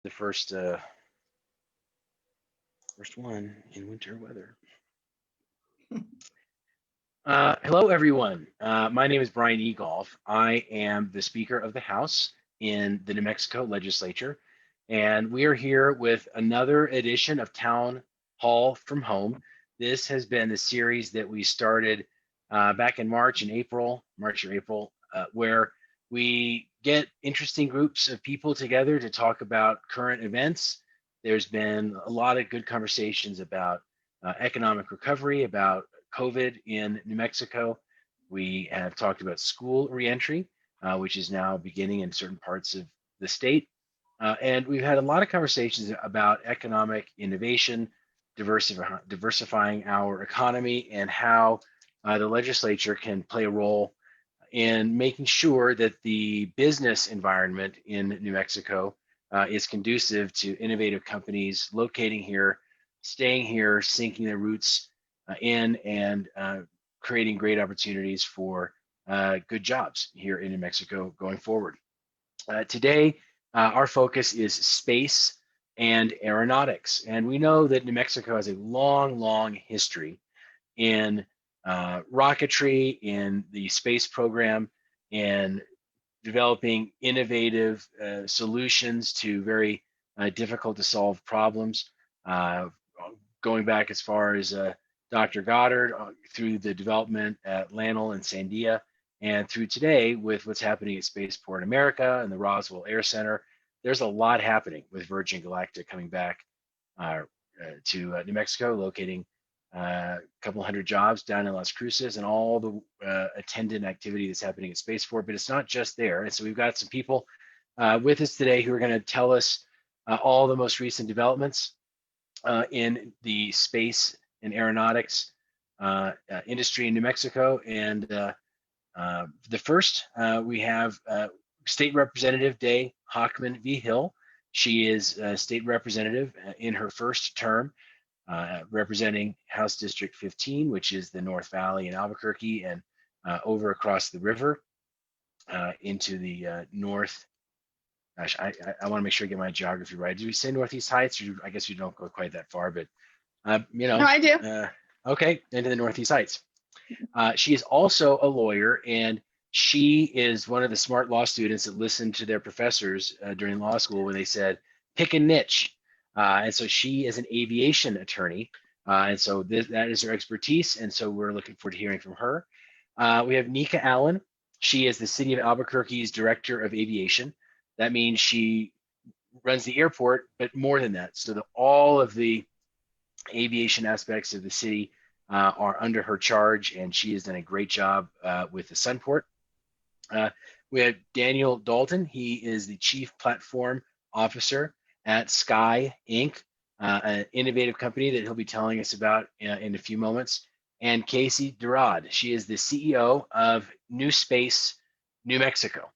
The first one in winter weather. Hello, everyone. My name is Brian Egolf. I am the Speaker of the House in the New Mexico Legislature, and we are here with another edition of Town Hall from Home. This has been the series that we started back in March or April, where we get interesting groups of people together to talk about current events. There's been a lot of good conversations about economic recovery, about COVID in New Mexico. We have talked about school reentry, which is now beginning in certain parts of the state. And we've had a lot of conversations about economic innovation, diversifying our economy, and how the legislature can play a role in making sure that the business environment in New Mexico is conducive to innovative companies locating here, staying here, sinking their roots in, and creating great opportunities for good jobs here in New Mexico going forward. Today, our focus is space and aeronautics. And we know that New Mexico has a long history in rocketry, in the space program, in developing innovative solutions to very difficult to solve problems, going back as far as Dr. Goddard through the development at Lanel and Sandia, and through today with what's happening at Spaceport America and the Roswell Air Center. There's a lot happening with Virgin Galactic coming back to New Mexico, locating a couple hundred jobs down in Las Cruces and all the attendant activity that's happening at Spaceport. But it's not just there. And so we've got some people with us today who are going to tell us all the most recent developments in the space and aeronautics industry in New Mexico. And the first, we have State Representative Dayan Hochman-Vigil. She is a state representative in her first term, representing House District 15, which is the North Valley in Albuquerque, and over across the river into the north. Gosh, I want to make sure I get my geography right. Did we say Northeast Heights? Or I guess you don't go quite that far, but No, I do. Okay, into the Northeast Heights. She is also a lawyer, and she is one of the smart law students that listened to their professors during law school when they said, pick a niche. And so she is an aviation attorney. And so that is her expertise. And so we're looking forward to hearing from her. We have Nika Allen. She is the City of Albuquerque's Director of Aviation. That means she runs the airport, but more than that. So all of the aviation aspects of the city are under her charge, and she has done a great job with the Sunport. We have Daniel Dalton. He is the Chief Platform Officer at Sceye Inc., an innovative company that he'll be telling us about in a few moments. And Casey Durad. She is the CEO of New Space, New Mexico.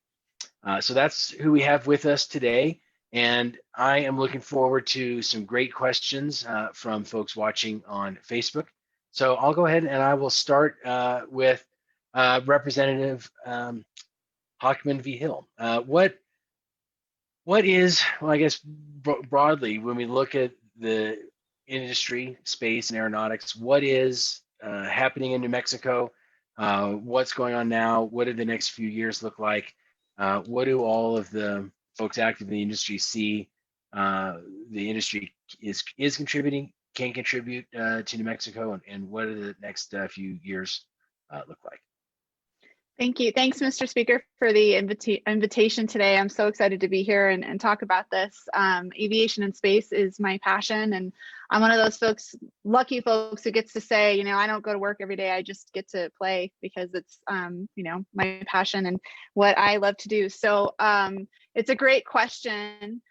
So that's who we have with us today. And I am looking forward to some great questions from folks watching on Facebook. So I'll go ahead and I will start with Representative Hochman-Vigil. What is, well, I guess broadly, when we look at the industry, space and aeronautics, what is happening in New Mexico? What's going on now? What do the next few years look like? What do all of the folks active in the industry see the industry is contributing, can contribute to New Mexico, and what do the next few years look like? Thank you. Thanks, Mr. Speaker, for the invitation today. I'm so excited to be here and talk about this. Aviation and space is my passion, and I'm one of those folks, lucky folks, who gets to say, I don't go to work every day. I just get to play because it's, my passion and what I love to do. So it's a great question.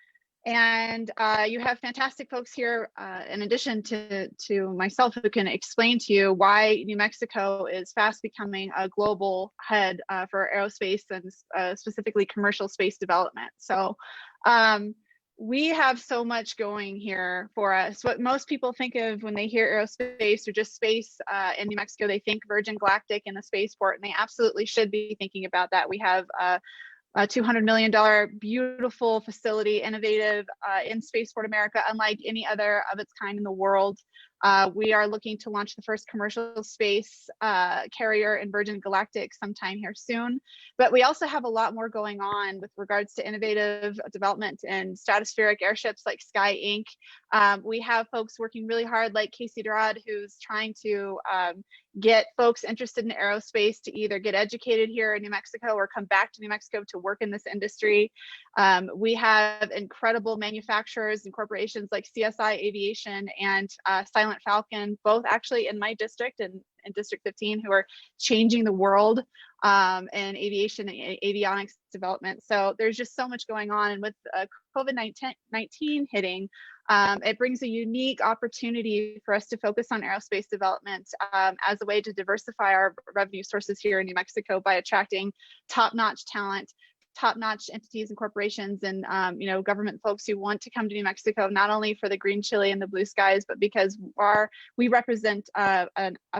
And you have fantastic folks here, in addition to myself, who can explain to you why New Mexico is fast becoming a global head for aerospace and specifically commercial space development. So we have so much going here for us. What most people think of when they hear aerospace or just space in New Mexico, they think Virgin Galactic and the spaceport, and they absolutely should be thinking about that. We have a $200 million beautiful facility, innovative in Spaceport America, unlike any other of its kind in the world. We are looking to launch the first commercial space carrier in Virgin Galactic sometime here soon. But we also have a lot more going on with regards to innovative development and stratospheric airships like Sceye Inc. We have folks working really hard like Casey Durad, who's trying to get folks interested in aerospace to either get educated here in New Mexico or come back to New Mexico to work in this industry. We have incredible manufacturers and corporations like CSI Aviation and Silent Falcon, both actually in my district and in District 15, who are changing the world in aviation and avionics development. So there's just so much going on. And with COVID-19 hitting, it brings a unique opportunity for us to focus on aerospace development as a way to diversify our revenue sources here in New Mexico by attracting top-notch talent, top-notch entities and corporations and government folks who want to come to New Mexico, not only for the green chili and the blue skies, but because we represent a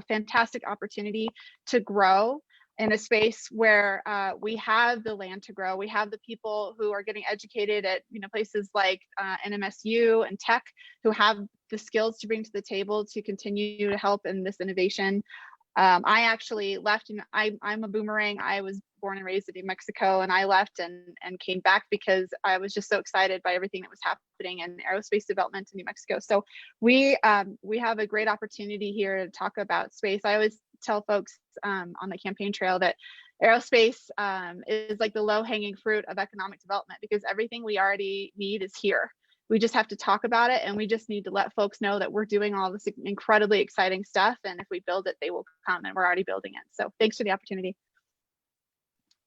fantastic opportunity to grow in a space where we have the land to grow. We have the people who are getting educated at places like NMSU and Tech, who have the skills to bring to the table to continue to help in this innovation. I actually left, and I'm a boomerang. I was born and raised in New Mexico, and I left and came back because I was just so excited by everything that was happening in aerospace development in New Mexico. So we have a great opportunity here to talk about space. I always tell folks on the campaign trail that aerospace is like the low-hanging fruit of economic development, because everything we already need is here. We just have to talk about it, and we just need to let folks know that we're doing all this incredibly exciting stuff, and if we build it, they will come, and we're already building it. So thanks for the opportunity.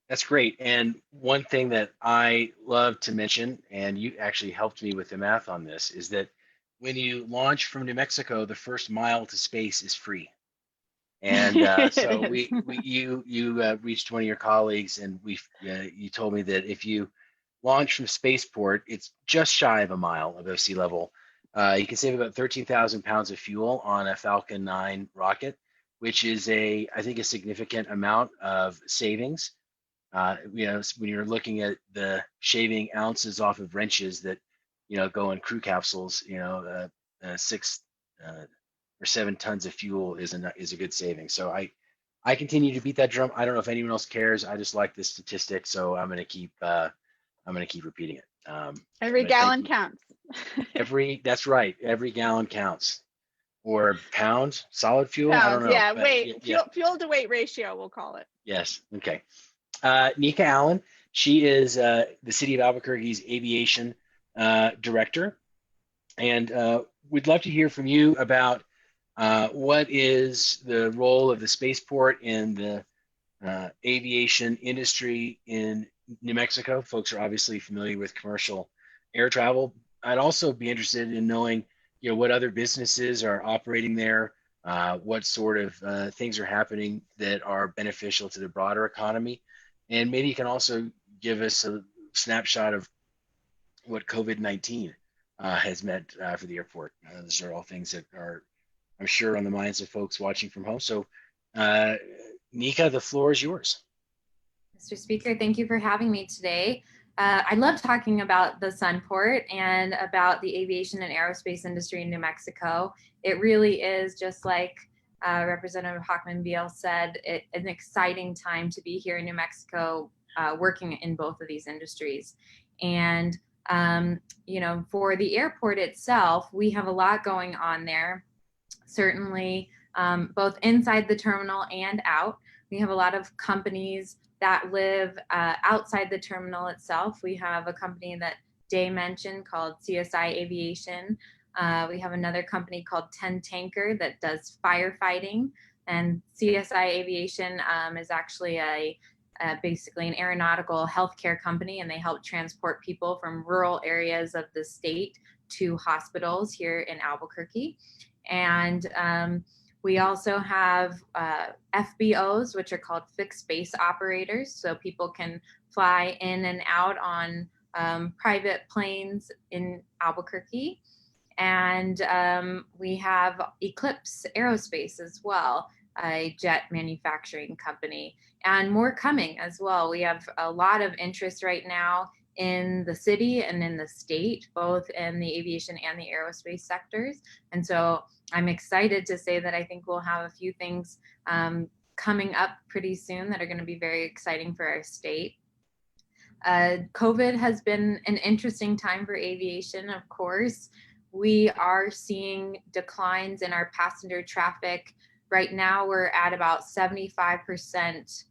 That's great. And one thing that I love to mention, and you actually helped me with the math on this, is that when you launch from New Mexico, the first mile to space is free. And so you reached one of your colleagues, and you told me that if you launch from Spaceport, it's just shy of a mile above sea level. You can save about 13,000 pounds of fuel on a Falcon 9 rocket, which is I think a significant amount of savings. When you're looking at the shaving ounces off of wrenches that go in crew capsules, 6 or 7 tons of fuel is a good saving. So I continue to beat that drum. I don't know if anyone else cares. I just like this statistic, so I'm going to keep repeating it. Every gallon counts. That's right. Every gallon counts. Or pound, solid fuel. Pounds, I don't know. Yeah, weight, fuel to weight ratio, we'll call it. Yes. Okay. Nika Allen. She is the City of Albuquerque's Aviation Director, and we'd love to hear from you about what is the role of the spaceport in the aviation industry in New Mexico. Folks are obviously familiar with commercial air travel. I'd also be interested in knowing, what other businesses are operating there, what sort of things are happening that are beneficial to the broader economy, and maybe you can also give us a snapshot of what COVID-19 has meant for the airport. Those are all things that are, I'm sure, on the minds of folks watching from home. So, Nika, the floor is yours. Mr. Speaker, thank you for having me today. I love talking about the Sunport and about the aviation and aerospace industry in New Mexico. It really is, just like Representative Hochman-Vigil said, an exciting time to be here in New Mexico working in both of these industries. And, for the airport itself, we have a lot going on there, certainly both inside the terminal and out. We have a lot of companies that live outside the terminal itself. We have a company that Day mentioned called CSI Aviation. We have another company called 10 Tanker that does firefighting. And CSI Aviation is actually basically an aeronautical healthcare company, and they help transport people from rural areas of the state to hospitals here in Albuquerque. And we also have FBOs, which are called fixed base operators. So people can fly in and out on private planes in Albuquerque. And we have Eclipse Aerospace as well. a jet manufacturing company, and more coming as well. We have a lot of interest right now in the city and in the state, both in the aviation and the aerospace sectors. And so I'm excited to say that I think we'll have a few things coming up pretty soon that are going to be very exciting for our state. COVID has been an interesting time for aviation, of course. We are seeing declines in our passenger traffic. Right now, we're at about 75%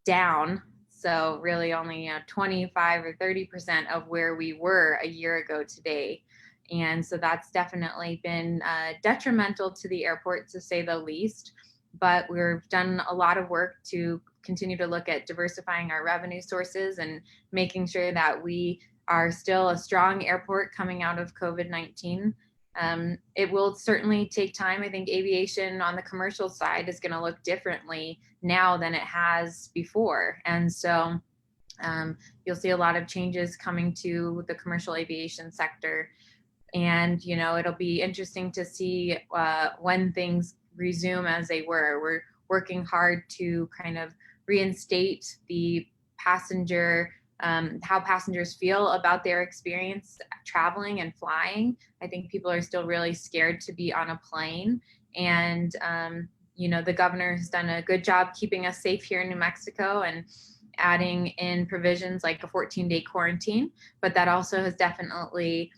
down. So really only 25 or 30% of where we were a year ago today. And so that's definitely been detrimental to the airport, to say the least. But we've done a lot of work to continue to look at diversifying our revenue sources and making sure that we are still a strong airport coming out of COVID-19. It will certainly take time. I think aviation on the commercial side is going to look differently now than it has before. And so you'll see a lot of changes coming to the commercial aviation sector. And, you know, it'll be interesting to see when things resume as they were. We're working hard to kind of reinstate the passenger, how passengers feel about their experience traveling and flying. I think people are still really scared to be on a plane. And, you know, the governor has done a good job keeping us safe here in New Mexico and adding in provisions like a 14-day quarantine, but that also has definitely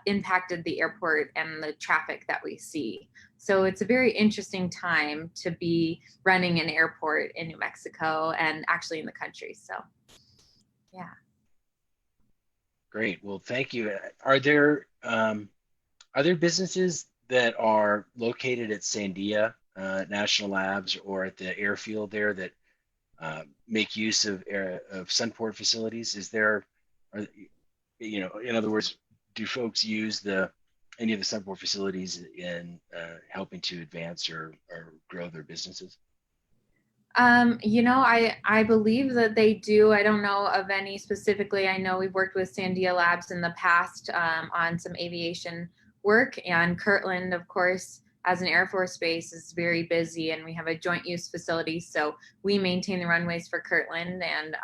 impacted the airport and the traffic that we see. So it's a very interesting time to be running an airport in New Mexico and actually in the country. So, yeah. Great. Well, thank you. Are there businesses that are located at Sandia National Labs or at the airfield there that make use of Sunport facilities? Is there, you know, in other words, do folks use any of the Sunport facilities in helping to advance or grow their businesses? You know, I believe that they do. I don't know of any specifically. I know we've worked with Sandia Labs in the past on some aviation work, and Kirtland, of course, as an Air Force base, is very busy, and we have a joint use facility. So we maintain the runways for Kirtland and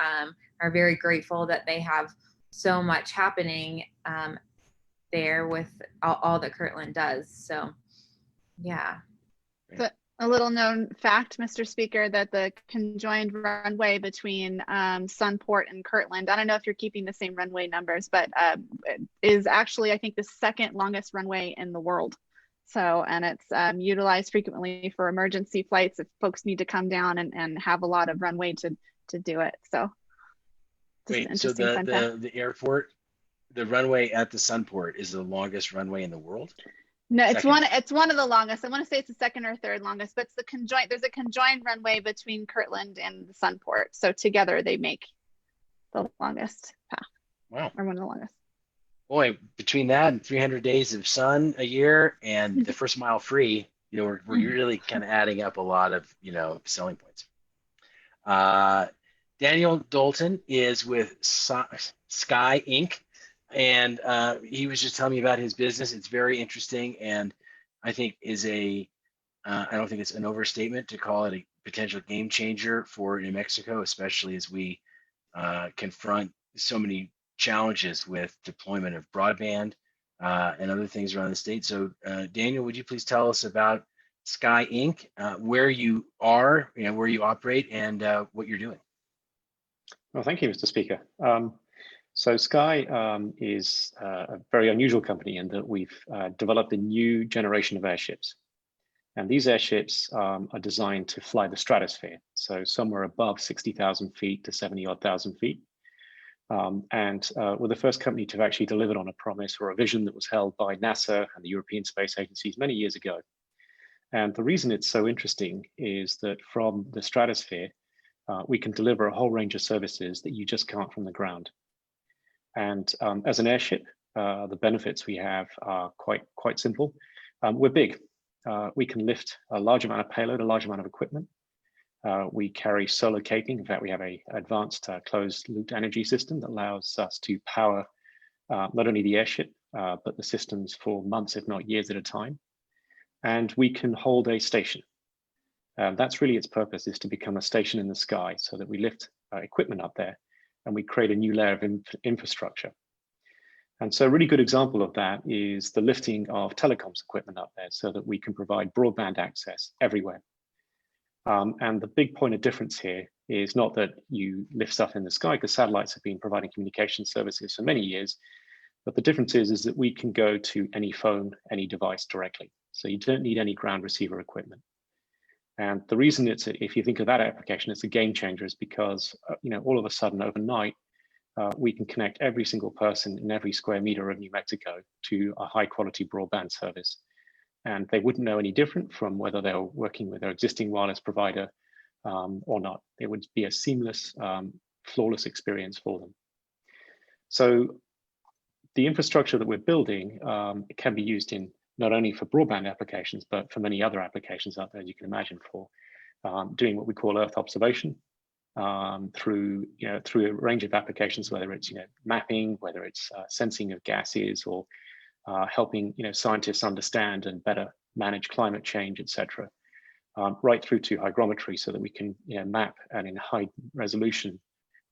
are very grateful that they have so much happening there with all that Kirtland does. So, yeah. But a little known fact, Mr. Speaker, that the conjoined runway between Sunport and Kirtland, I don't know if you're keeping the same runway numbers, but is actually, I think, the second longest runway in the world. So, and it's utilized frequently for emergency flights if folks need to come down and have a lot of runway to do it. So, wait, so the airport, the runway at the Sunport is the longest runway in the world? No, it's one of the longest. I want to say it's the second or third longest, but it's the there's a conjoined runway between Kirtland and the Sunport. So together they make the longest path. Wow. Or one of the longest. Boy, between that and 300 days of sun a year and the first mile free, you know, we're really kind of adding up a lot of, you know, selling points. Daniel Dalton is with Sceye Inc. And he was just telling me about his business. It's very interesting, and I think I don't think it's an overstatement to call it a potential game changer for New Mexico, especially as we confront so many challenges with deployment of broadband and other things around the state. So Daniel, would you please tell us about Sceye Inc., where you are, you know, where you operate, and what you're doing? Well, thank you, Mr. Speaker. So Sceye is a very unusual company in that we've developed a new generation of airships. And these airships are designed to fly the stratosphere, so somewhere above 60,000 feet to 70-odd thousand feet. And we're the first company to have actually delivered on a promise or a vision that was held by NASA and the European Space Agencies many years ago. And the reason it's so interesting is that from the stratosphere, we can deliver a whole range of services that you just can't from the ground. And as an airship, the benefits we have are quite simple. We're big. We can lift a large amount of payload, a large amount of equipment. We carry solar caking. In fact, we have an advanced closed loop energy system that allows us to power not only the airship, but the systems for months, if not years at a time. And we can hold a station. That's really its purpose, is to become a station in the sky so that we lift equipment up there and we create a new layer of infrastructure. And so a really good example of that is the lifting of telecoms equipment up there so that we can provide broadband access everywhere. And the big point of difference here is not that you lift stuff in the sky, because satellites have been providing communication services for many years, but the difference is that we can go to any phone, any device directly. So you don't need any ground receiver equipment. And the reason if you think of that application, it's a game changer, is because all of a sudden overnight, we can connect every single person in every square meter of New Mexico to a high quality broadband service. And they wouldn't know any different from whether they were working with their existing wireless provider or not. It would be a seamless, flawless experience for them. So the infrastructure that we're building can be used in not only for broadband applications, but for many other applications out there, as you can imagine, for doing what we call Earth observation through a range of applications, whether it's mapping, whether it's sensing of gases, or helping scientists understand and better manage climate change, etc. Right through to hygrometry, so that we can map and in high resolution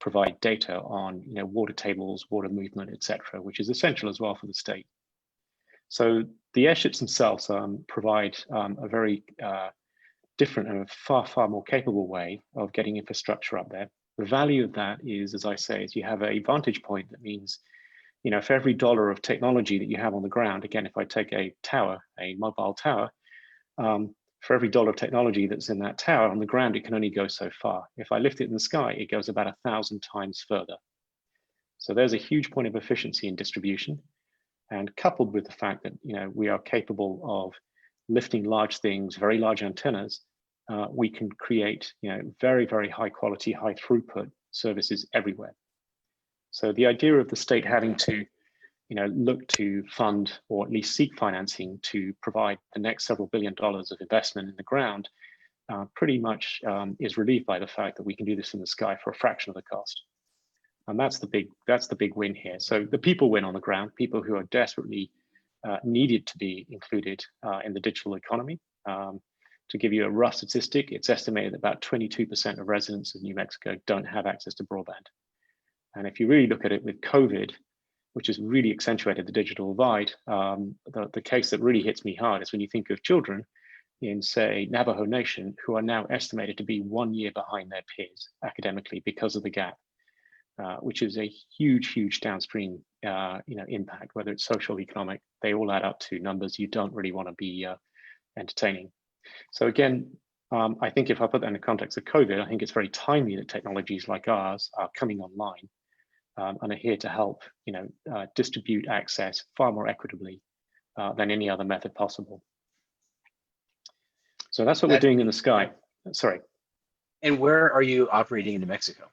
provide data on water tables, water movement, etc., which is essential as well for the state. So the airships themselves provide a very different and far more capable way of getting infrastructure up there. The value of that is, as I say, is you have a vantage point. That means, for every dollar of technology that you have on the ground, again, if I take a tower, a mobile tower, for every dollar of technology that's in that tower on the ground, it can only go so far. If I lift it in the sky, it goes about 1,000 times further. So there's a huge point of efficiency in distribution. And coupled with the fact that we are capable of lifting large things, very large antennas, we can create very, very high quality, high throughput services everywhere. So the idea of the state having to look to fund, or at least seek financing to provide the next several $1 billion of investment in the ground pretty much is relieved by the fact that we can do this in the sky for a fraction of the cost. And that's the big win here. So the people win on the ground, people who are desperately needed to be included in the digital economy. To give you a rough statistic, it's estimated that about 22% of residents of New Mexico don't have access to broadband. And if you really look at it with COVID, which has really accentuated the digital divide, the case that really hits me hard is when you think of children in, say, Navajo Nation, who are now estimated to be 1 year behind their peers academically because of the gap. Which is a huge downstream impact, whether it's social, economic, they all add up to numbers you don't really want to be entertaining. So again, I think if I put that in the context of COVID, I think it's very timely that technologies like ours are coming online and are here to help distribute access far more equitably than any other method possible. So that's what we're doing in the sky. Sorry. And where are you operating in New Mexico?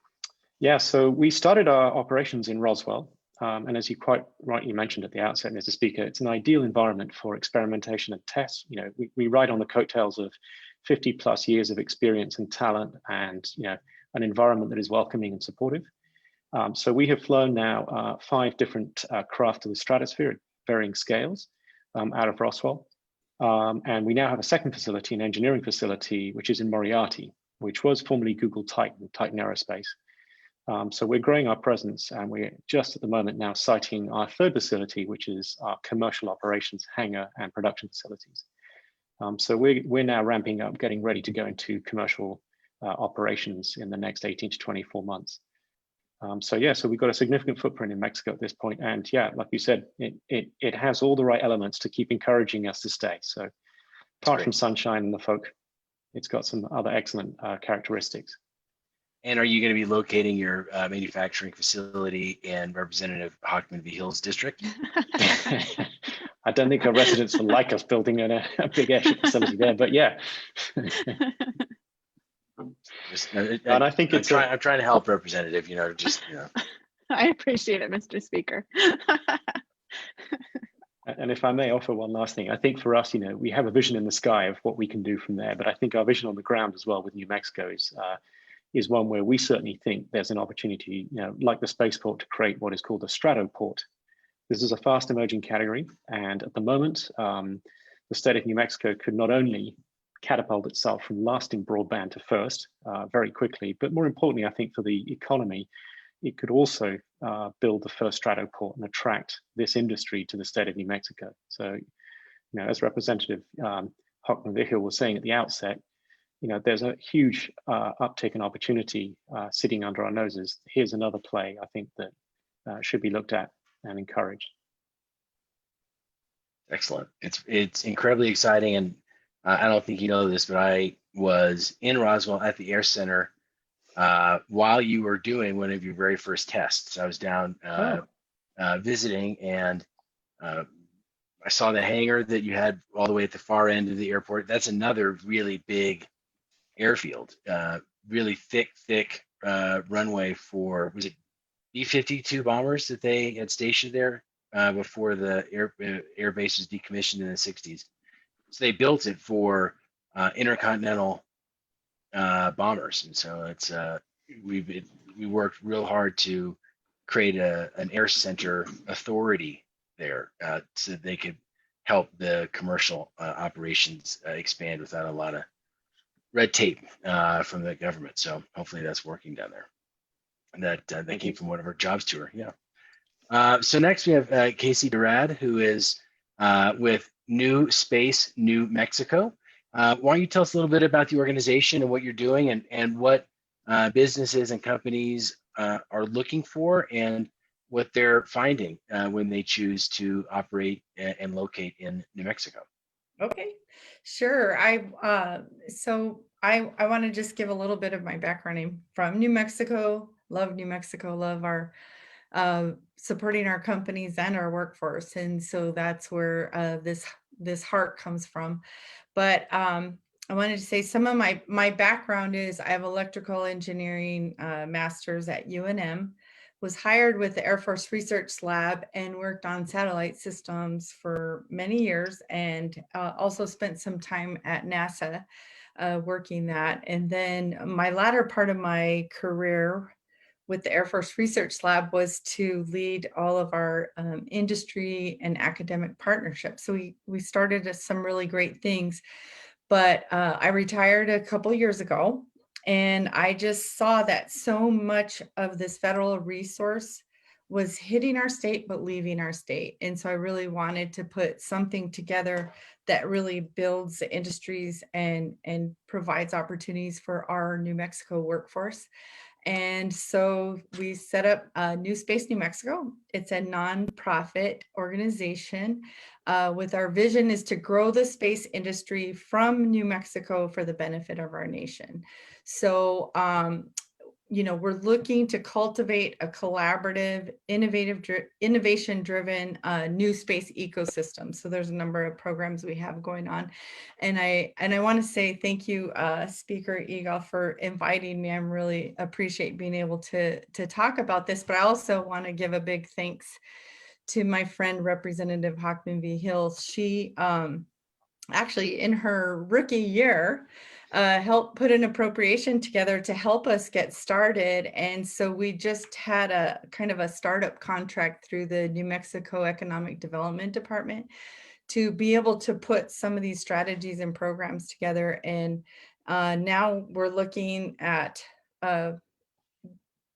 Yeah, so we started our operations in Roswell. And as you quite rightly mentioned at the outset, Mr. Speaker, it's an ideal environment for experimentation and tests. We ride on the coattails of 50+ years of experience and talent, and an environment that is welcoming and supportive. So we have flown now 5 different craft to the stratosphere at varying scales out of Roswell. And we now have a second facility, an engineering facility, which is in Moriarty, which was formerly Google Titan Aerospace. So we're growing our presence, and we're just at the moment now siting our third facility, which is our commercial operations hangar and production facilities. So we're now ramping up, getting ready to go into commercial operations in the next 18 to 24 months. So we've got a significant footprint in Mexico at this point, and yeah, like you said, it has all the right elements to keep encouraging us to stay. So apart from sunshine and the folk, it's got some other excellent characteristics. And are you going to be locating your manufacturing facility in Representative Hochman-Vigil's district? I don't think our residents will like us building a big airship facility there, but yeah. And I think I'm trying to help, Representative. I appreciate it, Mr. Speaker. And if I may offer one last thing, I think for us, we have a vision in the sky of what we can do from there, but I think our vision on the ground as well with New Mexico is one where we certainly think there's an opportunity, like the spaceport, to create what is called a stratoport. This is a fast emerging category, and at the moment, the state of New Mexico could not only catapult itself from lasting broadband to first very quickly. But more importantly, I think for the economy, it could also build the first stratoport and attract this industry to the state of New Mexico. So, you know, as Representative Hochman-Vigil was saying at the outset, you know, there's a huge uptick in opportunity sitting under our noses. Here's another play, I think, that should be looked at and encouraged. Excellent. It's incredibly exciting, and I don't think you know this, but I was in Roswell at the Air Center while you were doing one of your very first tests. I was down visiting, and I saw the hangar that you had all the way at the far end of the airport. That's another really big airfield, really thick runway for, was it B-52 bombers that they had stationed there before the air base was decommissioned in the 60s. So they built it for intercontinental bombers, and so it's we worked real hard to create an air center authority there so that they could help the commercial operations expand without a lot of red tape from the government. So hopefully that's working down there. And that came from one of our jobs tour. Yeah. So next we have Casey Durad, who is with New Space New Mexico. Why don't you tell us a little bit about the organization and what you're doing, and what businesses and companies are looking for, and what they're finding when they choose to operate and locate in New Mexico. Okay, sure. So I want to just give a little bit of my background. I'm from New Mexico, love New Mexico, love our supporting our companies and our workforce. And so that's where this heart comes from. But I wanted to say some of my background is I have electrical engineering master's at UNM, was hired with the Air Force Research Lab and worked on satellite systems for many years, and also spent some time at NASA working that. And then my latter part of my career with the Air Force Research Lab was to lead all of our industry and academic partnerships. So we started some really great things, but I retired a couple years ago, and I just saw that so much of this federal resource was hitting our state, but leaving our state. And so I really wanted to put something together that really builds the industries and provides opportunities for our New Mexico workforce. And so we set up New Space New Mexico. It's a nonprofit organization with our vision is to grow the space industry from New Mexico for the benefit of our nation. So, you know, we're looking to cultivate a collaborative, innovation-driven new space ecosystem. So there's a number of programs we have going on. And I want to say thank you, Speaker Eagle, for inviting me. I really appreciate being able to talk about this, but I also want to give a big thanks to my friend, Representative Hochman-Vigil. She actually in her rookie year, helped put an appropriation together to help us get started. And so we just had a kind of a startup contract through the New Mexico Economic Development Department to be able to put some of these strategies and programs together. And now we're looking at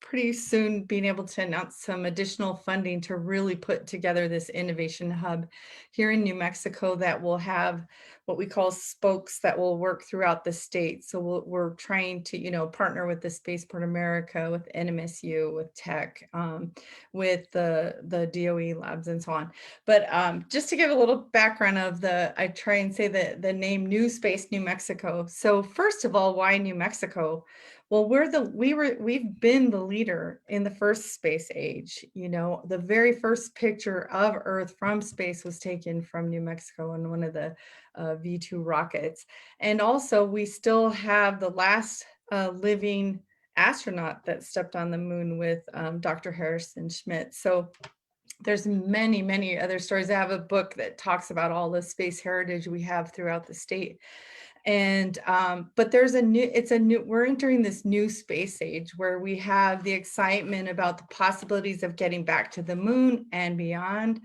pretty soon being able to announce some additional funding to really put together this innovation hub here in New Mexico that will have what we call spokes that will work throughout the state. So we're trying to, you know, partner with the Spaceport America, with NMSU, with Tech, with the DOE labs and so on. But just to give a little background of I try and say the name New Space New Mexico. So first of all, why New Mexico? Well, we've been the leader in the first space age. You know, the very first picture of Earth from space was taken from New Mexico in one of the V2 rockets. And also we still have the last living astronaut that stepped on the moon with Dr. Harrison Schmitt. So there's many, many other stories. I have a book that talks about all the space heritage we have throughout the state. And but we're entering this new space age where we have the excitement about the possibilities of getting back to the moon and beyond.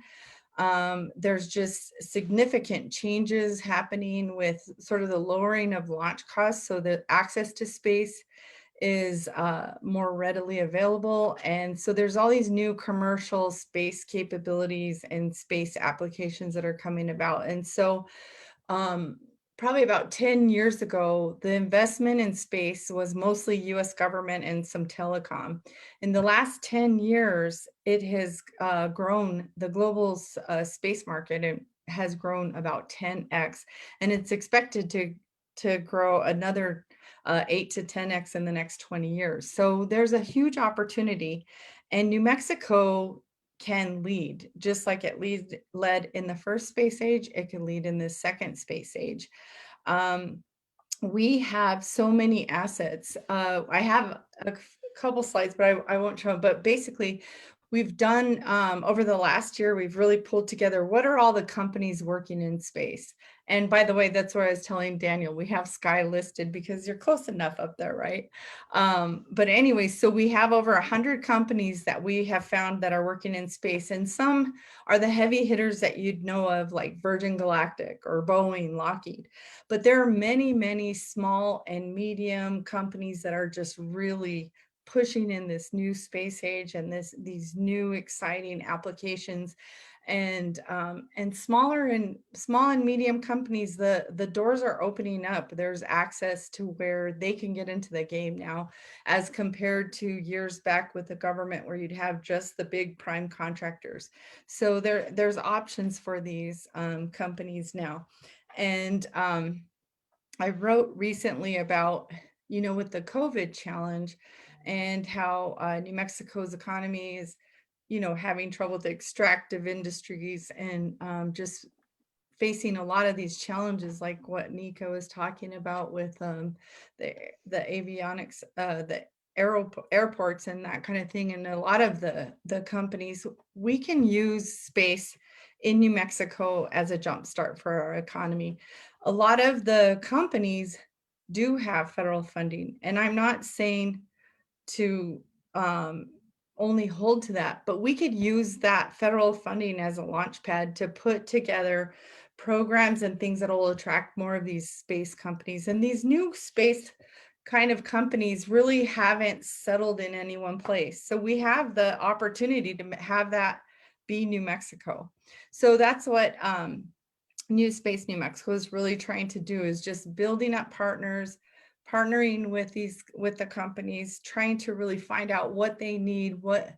There's just significant changes happening with sort of the lowering of launch costs, so that access to space is more readily available. And so there's all these new commercial space capabilities and space applications that are coming about. And so probably about 10 years ago, the investment in space was mostly US government and some telecom. In the last 10 years, it has grown, the global space market has grown about 10x, and it's expected to grow another 8 to 10x in the next 20 years. So there's a huge opportunity, and New Mexico can lead, just like it led in the first space age, it can lead in the second space age. We have so many assets. I have a couple slides, but I won't show them. But basically, we've done, over the last year, we've really pulled together what are all the companies working in space. And by the way, that's what I was telling Daniel, we have Sceye listed because you're close enough up there, right? But anyway, so we have over 100 companies that we have found that are working in space. And some are the heavy hitters that you'd know of, like Virgin Galactic or Boeing, Lockheed. But there are many, many small and medium companies that are just really pushing in this new space age and these new exciting applications. And small and medium companies, the doors are opening up. There's access to where they can get into the game now, as compared to years back with the government where you'd have just the big prime contractors. So there's options for these companies now. And I wrote recently about, with the COVID challenge and how New Mexico's economy is, having trouble with the extractive industries, and just facing a lot of these challenges, like what Nico was talking about with the avionics, the airports and that kind of thing. And a lot of the companies, we can use space in New Mexico as a jumpstart for our economy. A lot of the companies do have federal funding, and I'm not saying to only hold to that, but we could use that federal funding as a launch pad to put together programs and things that will attract more of these space companies. And these new space kind of companies really haven't settled in any one place. So we have the opportunity to have that be New Mexico. So that's what New Space New Mexico is really trying to do, is just building up partners, partnering with the companies, trying to really find out what they need, what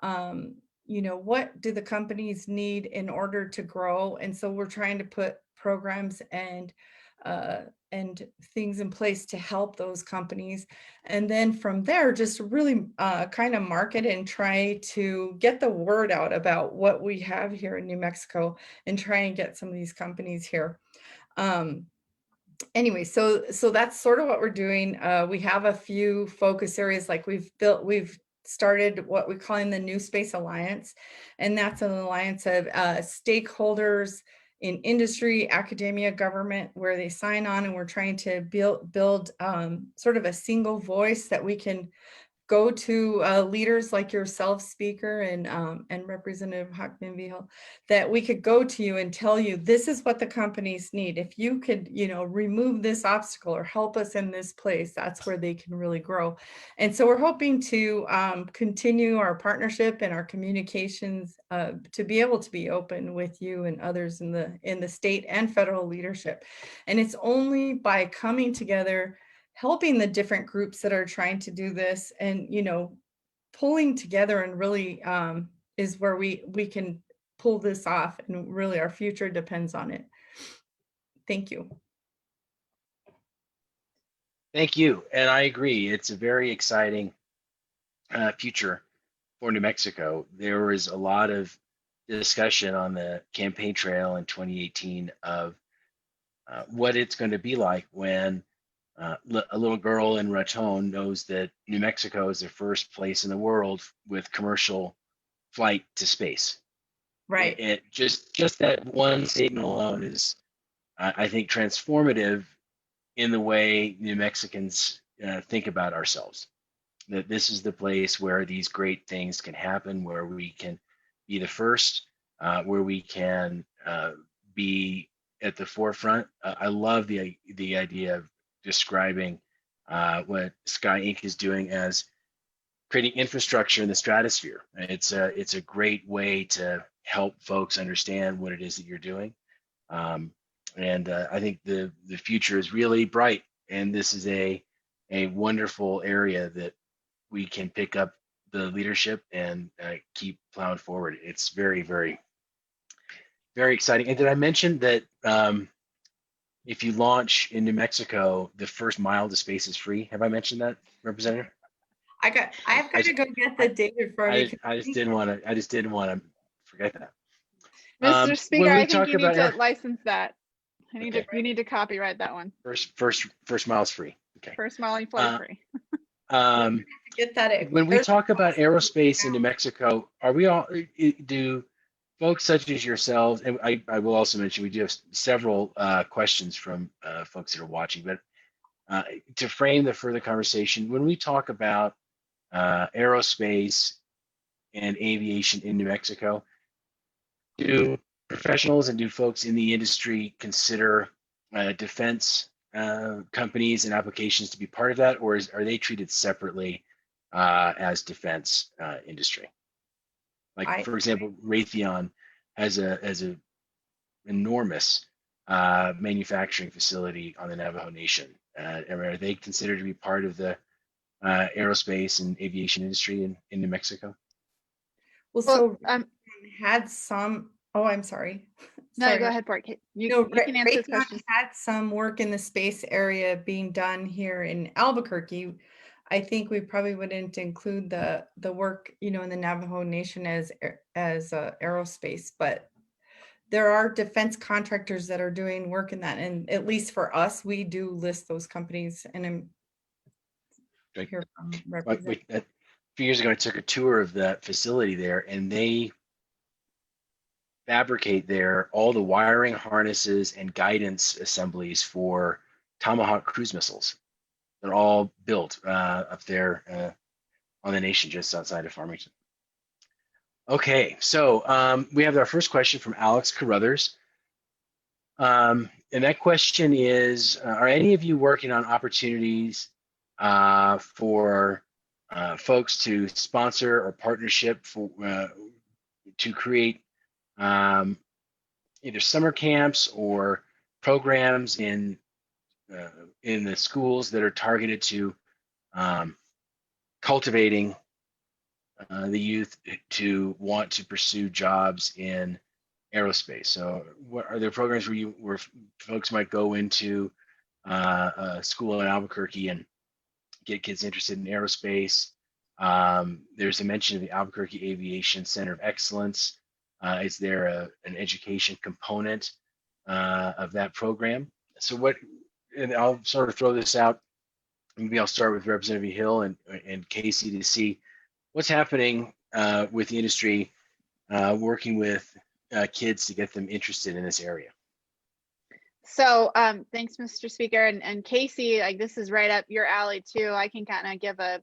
do the companies need in order to grow. And so we're trying to put programs and things in place to help those companies. And then from there, just really kind of market and try to get the word out about what we have here in New Mexico, and try and get some of these companies here. Anyway, so that's sort of what we're doing. We have a few focus areas, like we've started what we're calling the New Space Alliance, and that's an alliance of stakeholders in industry, academia, government, where they sign on, and we're trying to build sort of a single voice that we can go to leaders like yourself, Speaker, and Representative Hochman-Vigil, that we could go to you and tell you, this is what the companies need. If you could, remove this obstacle or help us in this place, that's where they can really grow. And so we're hoping to continue our partnership and our communications to be able to be open with you and others in the state and federal leadership. And it's only by coming together, helping the different groups that are trying to do this, and pulling together, and really is where we can pull this off, and really our future depends on it. Thank you. Thank you. And I agree. It's a very exciting future for New Mexico. There was a lot of discussion on the campaign trail in 2018 of what it's going to be like when a little girl in Raton knows that New Mexico is the first place in the world with commercial flight to space. Right. It just that one statement alone is, I think, transformative in the way New Mexicans think about ourselves. That this is the place where these great things can happen, where we can be the first where we can be at the forefront. I love the idea of describing what Sceye Inc. is doing as creating infrastructure in the stratosphere. It's a great way to help folks understand what it is that you're doing. And I think the future is really bright, and this is a wonderful area that we can pick up the leadership and keep plowing forward. It's very, very, very exciting. And did I mention that if you launch in New Mexico, the first mile to space is free? Have I mentioned that, Representative? I've got to go get the data for me. I just didn't want to forget that. Mr. Speaker, when we I think talk you need about to license that. Okay. You need to copyright that one. First mile's free. Okay. First mile and flight free. Get that. When we talk about aerospace in New Mexico, are we all do folks such as yourselves, and I will also mention we do have several questions from folks that are watching, but to frame the further conversation, when we talk about aerospace and aviation in New Mexico, do professionals and do folks in the industry consider defense companies and applications to be part of that, or are they treated separately as defense industry? Like, for example, Raytheon has a enormous manufacturing facility on the Navajo Nation. Are they considered to be part of the aerospace and aviation industry in New Mexico? Well, so had some. Oh, I'm sorry. No, go ahead, Bart. You can answer this question. Had some work in the space area being done here in Albuquerque. I think we probably wouldn't include the work, in the Navajo Nation as aerospace, but there are defense contractors that are doing work in that, and at least for us, we do list those companies. And I'm here from a few years ago, I took a tour of that facility there, and they fabricate there all the wiring harnesses and guidance assemblies for Tomahawk cruise missiles. They're all built up there on the Nation, just outside of Farmington. Okay, so we have our first question from Alex Carruthers. And that question is, are any of you working on opportunities for folks to sponsor or partnership to create either summer camps or programs in the schools that are targeted to cultivating the youth to want to pursue jobs in aerospace? So what are there programs where folks might go into a school in Albuquerque and get kids interested in aerospace? There's a mention of the Albuquerque Aviation Center of Excellence. Is there an education component of that program? So and I'll sort of throw this out. Maybe I'll start with Representative Hill and Casey to see what's happening with the industry, working with kids to get them interested in this area. So thanks, Mr. Speaker. And Casey, like, this is right up your alley too. I can kind of give a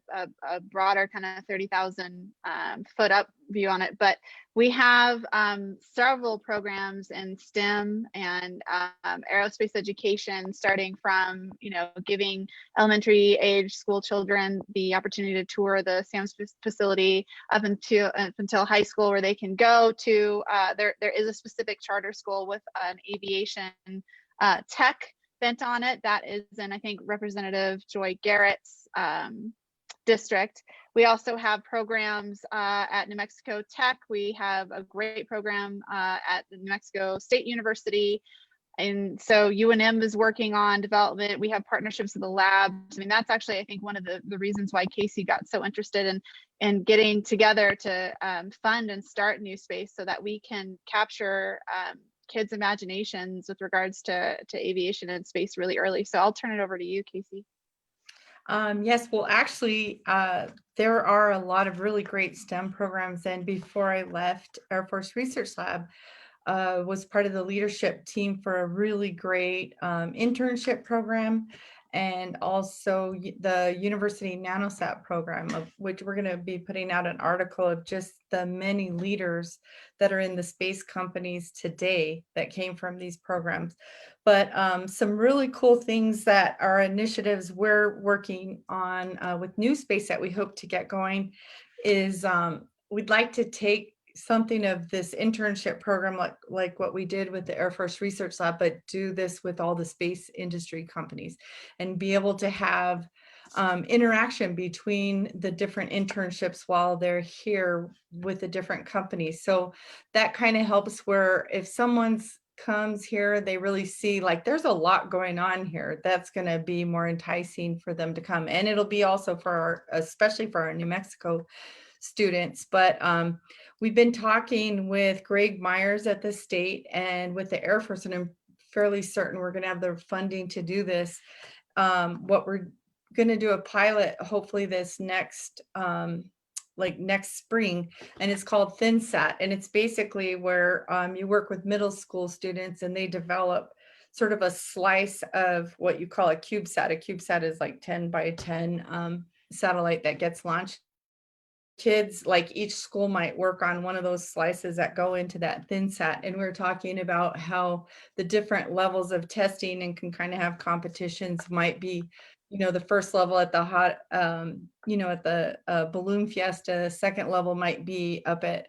broader kind of 30,000 foot up view on it, but we have several programs in STEM and aerospace education, starting from, giving elementary age school children the opportunity to tour the SAMS facility up until high school, where they can go to, there is a specific charter school with an aviation tech bent on it. That is in, I think, Representative Joy Garrett's district. We also have programs at New Mexico Tech. We have a great program at the New Mexico State University. And so UNM is working on development. We have partnerships with the labs. I mean, that's actually, I think, one of the reasons why Casey got so interested in getting together to fund and start New Space, so that we can capture kids' imaginations with regards to aviation and space really early. So I'll turn it over to you, Casey. Yes, well, actually, there are a lot of really great STEM programs. And before I left Air Force Research Lab, was part of the leadership team for a really great internship program and also the University NanoSat program, of which we're going to be putting out an article of just the many leaders that are in the space companies today that came from these programs. But some really cool things that are initiatives we're working on with New Space that we hope to get going is we'd like to take something of this internship program like what we did with the Air Force Research Lab, but do this with all the space industry companies and be able to have interaction between the different internships while they're here with the different companies. So that kind of helps where if someone's comes here, they really see like there's a lot going on here. That's going to be more enticing for them to come. And it'll be also for our, especially for our New Mexico students. But we've been talking with Greg Myers at the state and with the Air Force, and I'm fairly certain we're going to have the funding to do this. What we're going to do a pilot, hopefully this next next spring, and it's called ThinSat, and it's basically where you work with middle school students and they develop sort of a slice of what you call a CubeSat. A CubeSat is like 10 by 10 satellite that gets launched. Kids, like each school might work on one of those slices that go into that ThinSat. And we're talking about how the different levels of testing and can kind of have competitions might be, you know, the first level at the hot, you know, at the Balloon Fiesta, second level might be up at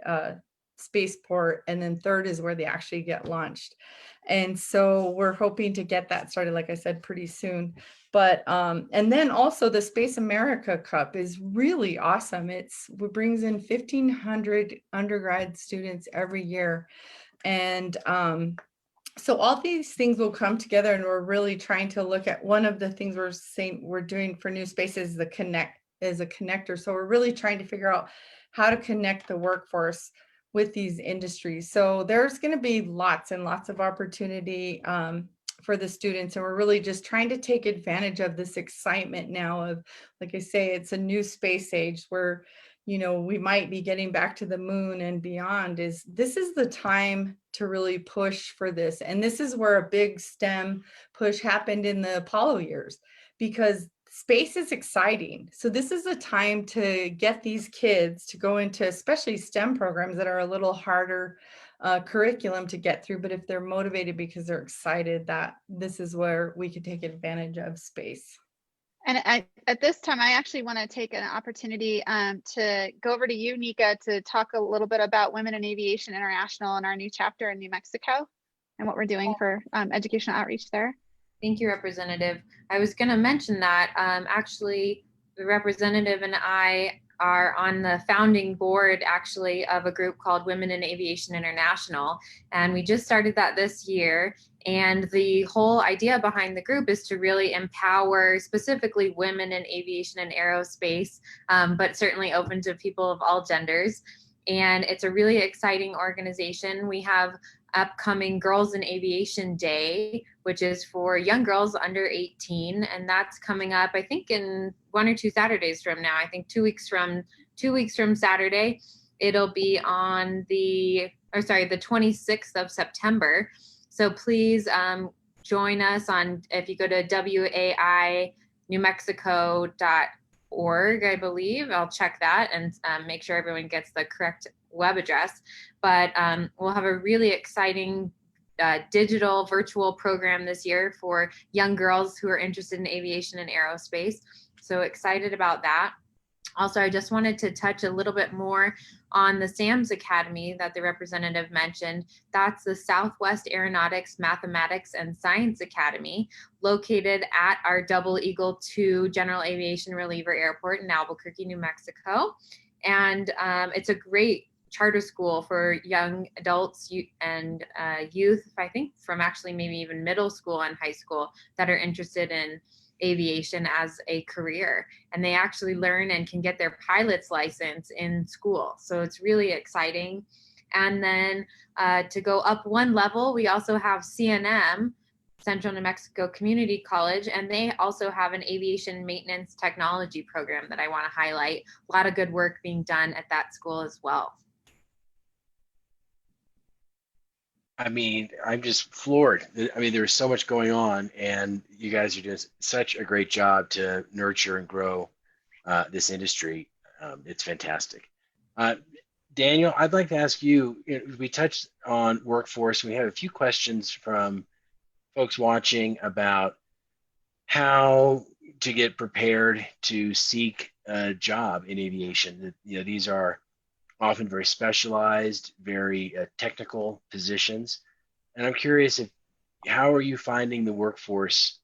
Spaceport, and then third is where they actually get launched. And so we're hoping to get that started, like I said, pretty soon. But and then also the Space America Cup is really awesome. It brings in 1,500 undergrad students every year. And so all these things will come together, and we're really trying to look at one of the things we're saying we're doing for New Space is the connector. So we're really trying to figure out how to connect the workforce with these industries. So there's going to be lots and lots of opportunity for the students, and we're really just trying to take advantage of this excitement now of, like I say, it's a new space age where, you know, we might be getting back to the moon and beyond. This is the time to really push for this. And this is where a big STEM push happened in the Apollo years, because space is exciting. So this is a time to get these kids to go into especially STEM programs that are a little harder curriculum to get through. But if they're motivated because they're excited, that this is where we could take advantage of space. And at this time, I actually want to take an opportunity to go over to you, Nika, to talk a little bit about Women in Aviation International and our new chapter in New Mexico and what we're doing for educational outreach there. Thank you, Representative. I was going to mention that actually the representative and I are on the founding board actually of a group called Women in Aviation International, and we just started that this year. And the whole idea behind the group is to really empower specifically women in aviation and aerospace, but certainly open to people of all genders. And it's a really exciting organization. We have upcoming Girls in Aviation Day, which is for young girls under 18, and that's coming up, I think, in 1 or 2 Saturdays from now. I think 2 weeks from Saturday. It'll be on the 26th of September. So please join us on, if you go to wainewmexico.org, I believe. I'll check that and make sure everyone gets the correct web address. But we'll have a really exciting digital virtual program this year for young girls who are interested in aviation and aerospace. So excited about that. Also, I just wanted to touch a little bit more on the SAMS Academy that the representative mentioned. That's the Southwest Aeronautics, Mathematics, and Science Academy, located at our Double Eagle II General Aviation Reliever Airport in Albuquerque, New Mexico. And it's a great charter school for young adults and youth, I think from actually maybe even middle school and high school, that are interested in aviation as a career, and they actually learn and can get their pilot's license in school. So it's really exciting. And then to go up one level, we also have CNM, Central New Mexico Community College, and they also have an aviation maintenance technology program that I want to highlight. A lot of good work being done at that school as well. I mean, I'm just floored. I mean, there's so much going on, and you guys are doing such a great job to nurture and grow this industry. It's fantastic. Uh, Daniel, I'd like to ask you, we touched on workforce. We have a few questions from folks watching about how to get prepared to seek a job in aviation. These are often very specialized, very technical positions. And I'm curious if how are you finding the workforce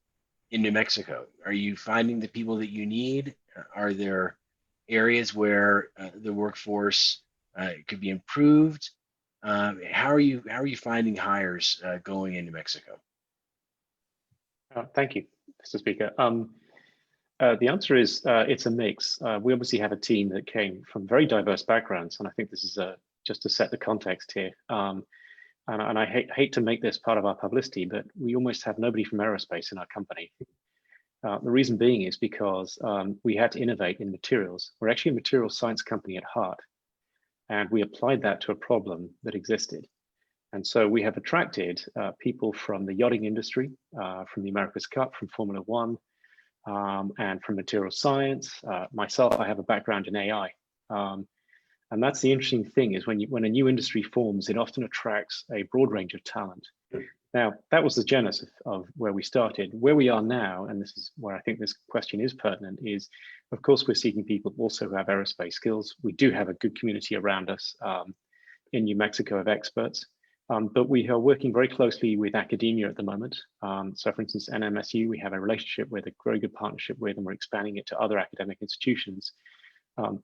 in New Mexico? Are you finding the people that you need? Are there areas where the workforce could be improved? How are you finding hires going in New Mexico? Thank you, Mr. Speaker. The answer is it's a mix. We obviously have a team that came from very diverse backgrounds, and I think this is just to set the context here. And I hate to make this part of our publicity, but we almost have nobody from aerospace in our company. The reason being is because we had to innovate in materials. We're actually a materials science company at heart, and we applied that to a problem that existed. And so we have attracted people from the yachting industry, from the America's Cup, from Formula One, and from material science. Myself, I have a background in AI. And that's the interesting thing is when a new industry forms, it often attracts a broad range of talent. Now, that was the genesis of where we started. Where we are now, and this is where I think this question is pertinent, is of course we're seeking people also who have aerospace skills. We do have a good community around us in New Mexico of experts. But we are working very closely with academia at the moment. So for instance, NMSU, we have a relationship with, a very good partnership with, and we're expanding it to other academic institutions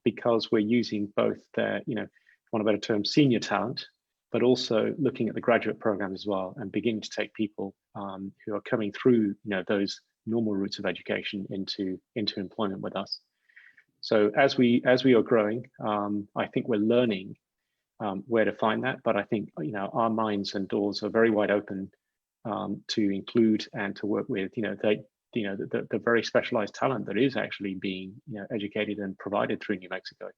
because we're using both their, for want of a better term, senior talent, but also looking at the graduate program as well and beginning to take people who are coming through, those normal routes of education into employment with us. So as we are growing, I think we're learning where to find that, but I think our minds and doors are very wide open to include and to work with the very specialized talent that is actually being educated and provided through New Mexico.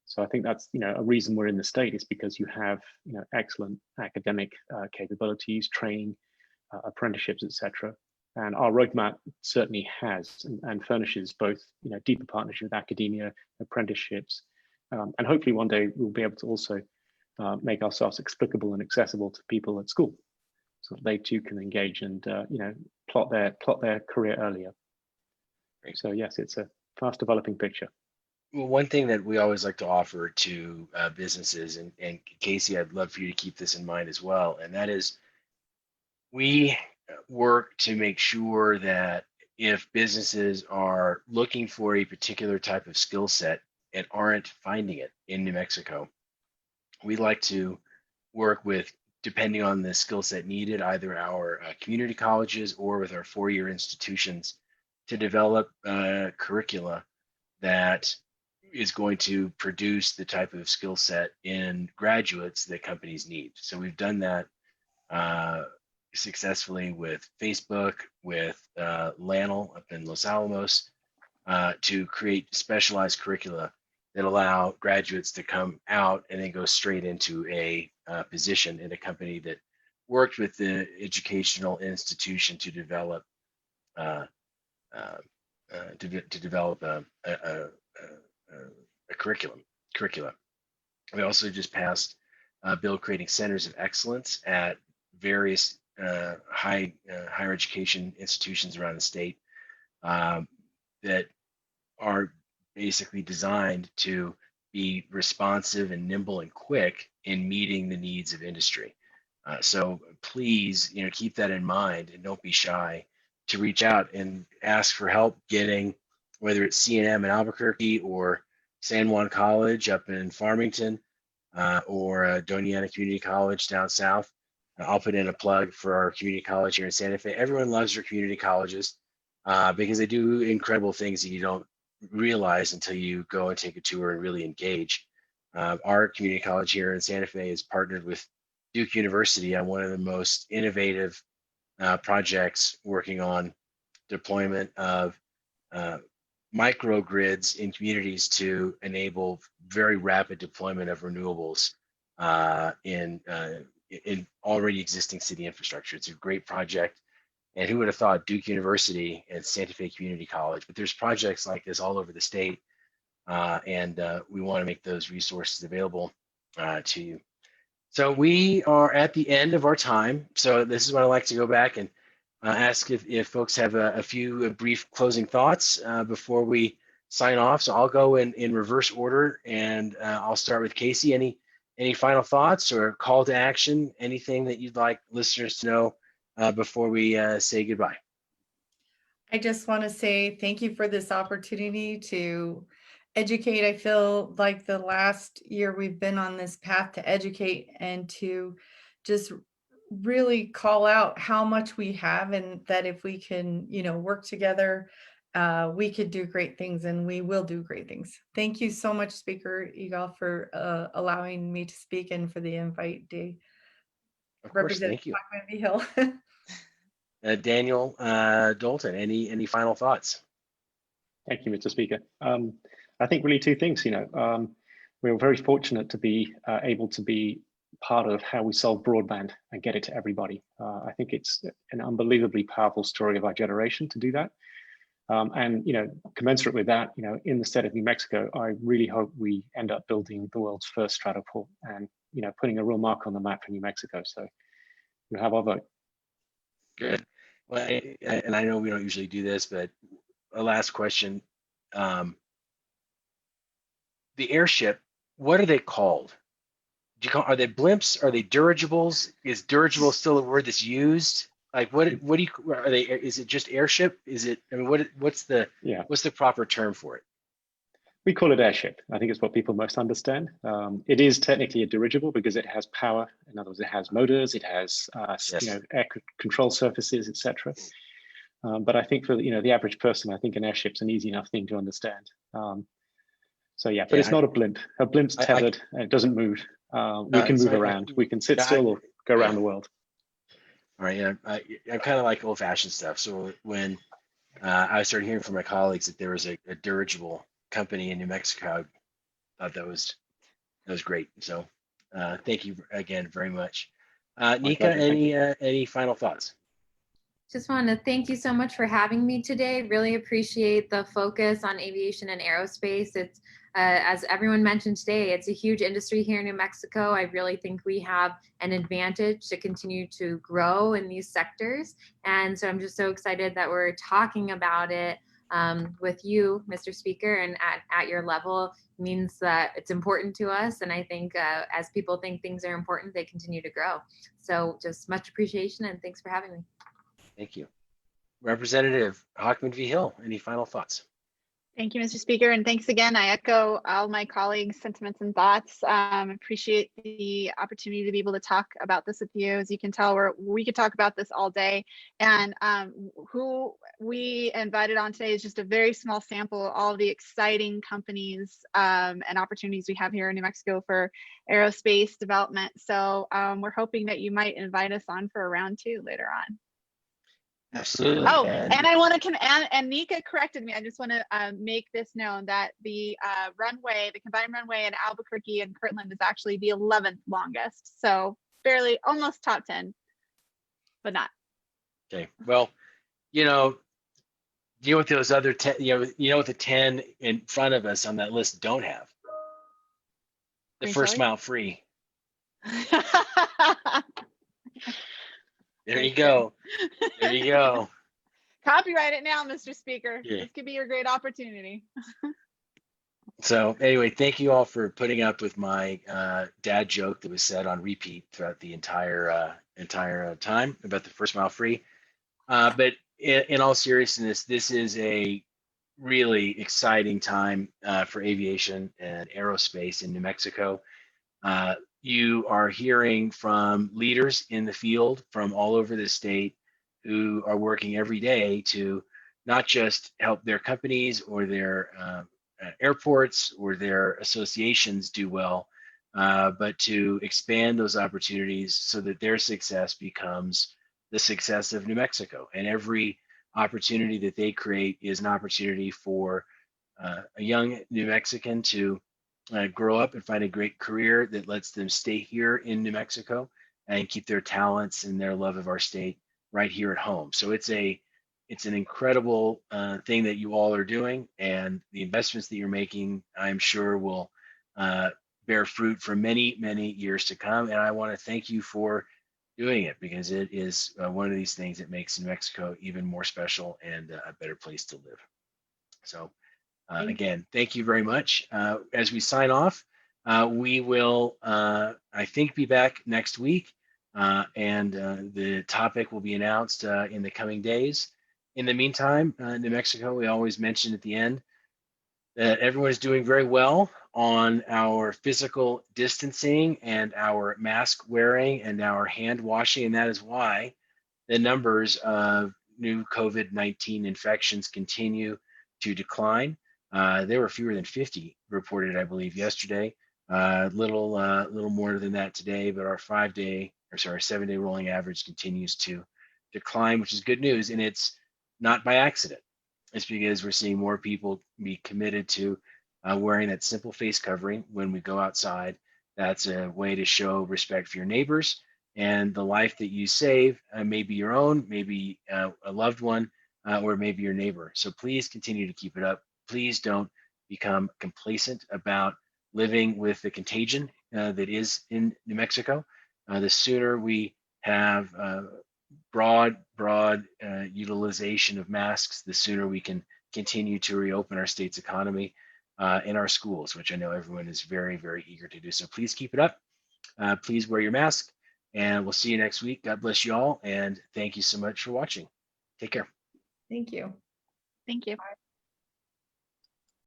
So I think that's a reason we're in the state is because you have excellent academic capabilities, training, apprenticeships, etc. And our roadmap certainly has and furnishes both deeper partnership with academia, apprenticeships. And hopefully one day we'll be able to also make ourselves explicable and accessible to people at school, so that they too can engage and plot their career earlier. Great. So yes, it's a fast developing picture. Well, one thing that we always like to offer to businesses, and Casey, I'd love for you to keep this in mind as well, and that is we work to make sure that if businesses are looking for a particular type of skill set and aren't finding it in New Mexico, we like to work with, depending on the skill set needed, either our community colleges or with our four-year institutions to develop curricula that is going to produce the type of skill set in graduates that companies need. So we've done that successfully with Facebook, with LANL up in Los Alamos, to create specialized curricula that allow graduates to come out and then go straight into a position in a company that worked with the educational institution to develop a curricula. We also just passed a bill creating centers of excellence at various higher education institutions around the state that are basically designed to be responsive and nimble and quick in meeting the needs of industry. So please, keep that in mind and don't be shy to reach out and ask for help getting, whether it's C&M in Albuquerque or San Juan College up in Farmington or Doniana Community College down south. I'll put in a plug for our community college here in Santa Fe. Everyone loves their community colleges because they do incredible things that you don't realize until you go and take a tour and really engage. Our community college here in Santa Fe is partnered with Duke University on one of the most innovative projects working on deployment of microgrids in communities to enable very rapid deployment of renewables in in already existing city infrastructure. It's a great project. And who would have thought Duke University and Santa Fe Community College, but there's projects like this all over the state. And we want to make those resources available to you. So we are at the end of our time. So this is when I like to go back and ask if folks have a few brief closing thoughts before we sign off. So I'll go in reverse order, and I'll start with Casey. Any final thoughts or call to action? Anything that you'd like listeners to know before we say goodbye? I just want to say thank you for this opportunity to educate. I feel like the last year we've been on this path to educate and to just really call out how much we have, and that if we can, work together, we could do great things, and we will do great things. Thank you so much, Speaker Eagle, for allowing me to speak and for the invite, to Of course, represent thank you. Hochman-Vigil. Daniel, Dalton, any final thoughts? Thank you, Mr. Speaker. I think really two things. We're very fortunate to be able to be part of how we solve broadband and get it to everybody. I think it's an unbelievably powerful story of our generation to do that. And commensurate with that, in the state of New Mexico, I really hope we end up building the world's first stratoport and putting a real mark on the map for New Mexico. So you have our vote. Good. Well, and I know we don't usually do this, but a last question. The airship, what are they called? Are they blimps? Are they dirigibles? Is dirigible still a word that's used? Like what do you, are they, is it just airship? Is it, I mean, what's the proper term for it? We call it airship. I think it's what people most understand. It is technically a dirigible because it has power. In other words, it has motors, it has air control surfaces, etc. But I think for the average person, I think an airship's an easy enough thing to understand. But it's not a blimp. A blimp's tethered and it doesn't move. We can move around. We can sit still or go around the world. All right. Yeah, I'm kind of like old-fashioned stuff. So when I started hearing from my colleagues that there was a dirigible company in New Mexico, I thought that was great. So thank you again very much. Nika, any final thoughts? Just want to thank you so much for having me today. Really appreciate the focus on aviation and aerospace. It's as everyone mentioned today, it's a huge industry here in New Mexico. I really think we have an advantage to continue to grow in these sectors. And so I'm just so excited that we're talking about it with you, Mr. Speaker, and at your level means that it's important to us. And I think as people think things are important, they continue to grow. So just much appreciation and thanks for having me. Thank you. Representative Hochman-Vigil, any final thoughts? Thank you, Mr. Speaker, and thanks again. I echo all my colleagues' sentiments and thoughts. Appreciate the opportunity to be able to talk about this with you. As you can tell, we could talk about this all day. And who we invited on today is just a very small sample of all the exciting companies and opportunities we have here in New Mexico for aerospace development. So we're hoping that you might invite us on for a round 2 later on. Absolutely. Oh, and I want to, and Nika corrected me. I just want to make this known that the runway, the combined runway in Albuquerque and Kirtland is actually the 11th longest. So barely, almost top 10, but not. Okay. Well, you know what those other 10, you know what the 10 in front of us on that list don't have? The first mile free. There you go. There you go. Copyright it now, Mr. Speaker. Yeah. This could be your great opportunity. So anyway, thank you all for putting up with my dad joke that was said on repeat throughout the entire time about the first mile free. But in all seriousness, this is a really exciting time for aviation and aerospace in New Mexico. You are hearing from leaders in the field from all over the state who are working every day to not just help their companies or their airports or their associations do well, but to expand those opportunities so that their success becomes the success of New Mexico. And every opportunity that they create is an opportunity for a young New Mexican to grow up and find a great career that lets them stay here in New Mexico and keep their talents and their love of our state right here at home. So it's an incredible thing that you all are doing, and the investments that you're making, I'm sure, will bear fruit for many, many years to come. And I want to thank you for doing it, because it is one of these things that makes New Mexico even more special and a better place to live. So again, thank you very much. As we sign off, we will, I think, be back next week, and the topic will be announced in the coming days. In the meantime, New Mexico, we always mention at the end that everyone is doing very well on our physical distancing and our mask wearing and our hand washing, and that is why the numbers of new COVID-19 infections continue to decline. There were fewer than 50 reported, I believe, yesterday. Little more than that today, but our 7-day rolling average continues to decline, which is good news, and it's not by accident. It's because we're seeing more people be committed to wearing that simple face covering when we go outside. That's a way to show respect for your neighbors, and the life that you save may be your own, maybe a loved one, or maybe your neighbor. So please continue to keep it up. Please don't become complacent about living with the contagion that is in New Mexico. The sooner we have broad utilization of masks, the sooner we can continue to reopen our state's economy and our schools, which I know everyone is very, very eager to do. So please keep it up. Please wear your mask, and we'll see you next week. God bless you all, and thank you so much for watching. Take care. Thank you. Thank you.